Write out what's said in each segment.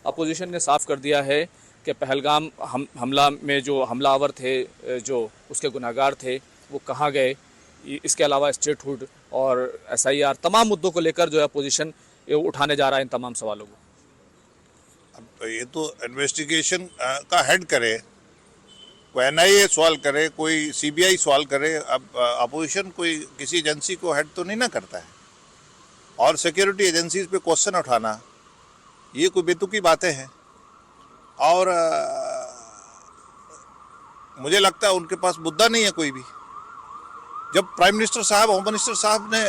Opposition ने साफ कर दिया है कि पहलगाम हमला में जो हमलावर थे, जो उसके गुनहगार थे, वो कहाँ गए। इसके अलावा स्टेटहुड और SIR तमाम मुद्दों को लेकर जो है अपोजिशन उठाने जा रहा है इन तमाम सवालों को। अब ये तो इन्वेस्टिगेशन का हेड करे, कोई NIA सवाल करे, कोई CBI सवाल करे। अब अपोजिशन कोई किसी एजेंसी को हेड तो नहीं ना करता है, और सिक्योरिटी एजेंसीज पे क्वेश्चन उठाना ये कोई बेतुकी बातें हैं। और मुझे लगता है उनके पास मुद्दा नहीं है कोई भी। जब प्राइम मिनिस्टर साहब, होम मिनिस्टर साहब ने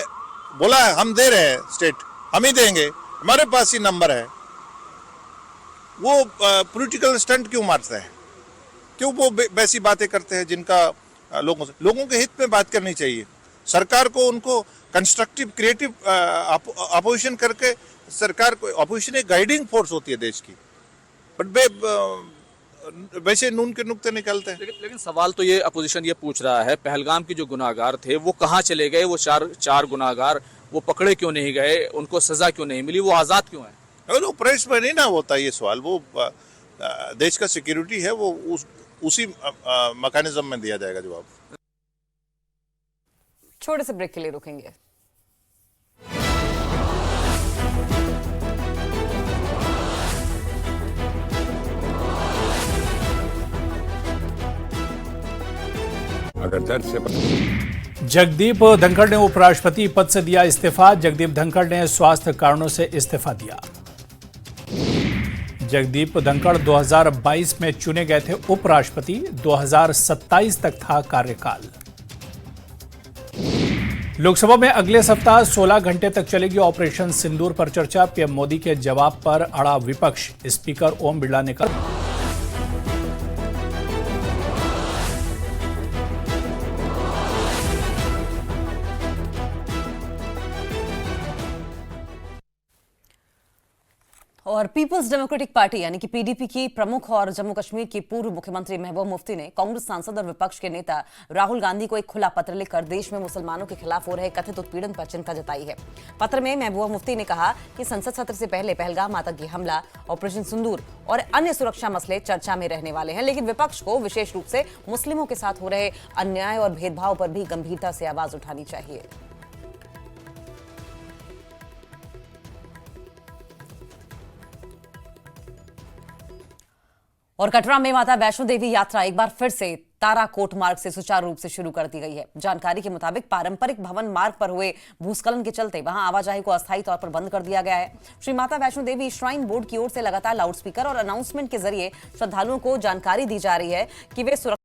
बोला है हम दे रहे हैं, स्टेट हम ही देंगे, हमारे पास ही नंबर है, वो पॉलिटिकल स्टंट क्यों मारते हैं? क्यों वो वैसी बातें करते हैं जिनका लोगों के हित में बात करनी चाहिए। सरकार को उनको कंस्ट्रक्टिव क्रिएटिव अपोजिशन करके, सरकार को अपोजिशन एक गाइडिंग फोर्स होती है देश की, बट वैसे नून के नुक्ते निकलते हैं। लेकिन सवाल तो ये अपोजिशन ये पूछ रहा है, पहलगाम के जो गुनाहगार थे वो कहाँ चले गए? वो चार गुनाहगार वो पकड़े क्यों नहीं गए? उनको सजा क्यों नहीं मिली? वो आज़ाद क्यों है? वो प्रेस में नहीं ना होता ये सवाल। वो देश का सिक्योरिटी है, वो उसी मैकेनिज्म में दिया जाएगा जवाब। छोटे से ब्रेक के लिए रुकेंगे। अगर दर्द से जगदीप धनखड़ ने उपराष्ट्रपति पद से दिया इस्तीफा। जगदीप धनखड़ ने स्वास्थ्य कारणों से इस्तीफा दिया। जगदीप धनखड़ 2022 में चुने गए थे उपराष्ट्रपति, 2027 तक था कार्यकाल। लोकसभा में अगले सप्ताह 16 घंटे तक चलेगी ऑपरेशन सिंदूर पर चर्चा। पीएम मोदी के जवाब पर अड़ा विपक्ष। स्पीकर ओम बिरला ने कहा और पीपल्स डेमोक्रेटिक पार्टी यानी कि PDP की प्रमुख और जम्मू कश्मीर की पूर्व मुख्यमंत्री महबूबा मुफ्ती ने कांग्रेस सांसद और विपक्ष के नेता राहुल गांधी को एक खुला पत्र लिखकर देश में मुसलमानों के खिलाफ हो रहे कथित उत्पीड़न पर चिंता जताई है। पत्र में महबूबा मुफ्ती ने कहा कि संसद सत्र से पहले पहलगाम आतंकी हमला, ऑपरेशन सिंदूर और अन्य सुरक्षा मसले चर्चा में रहने वाले हैं, लेकिन विपक्ष को विशेष रूप से मुस्लिमों के साथ हो रहे अन्याय और भेदभाव पर भी गंभीरता से आवाज उठानी चाहिए। और कटरा में माता वैष्णो देवी यात्रा एक बार फिर से ताराकोट मार्ग से सुचारू रूप से शुरू कर दी गई है। जानकारी के मुताबिक पारंपरिक भवन मार्ग पर हुए भूस्खलन के चलते वहां आवाजाही को अस्थायी तौर पर बंद कर दिया गया है। श्री माता वैष्णो देवी श्राइन बोर्ड की ओर से लगातार लाउडस्पीकर और अनाउंसमेंट के जरिए श्रद्धालुओं को जानकारी दी जा रही है कि वे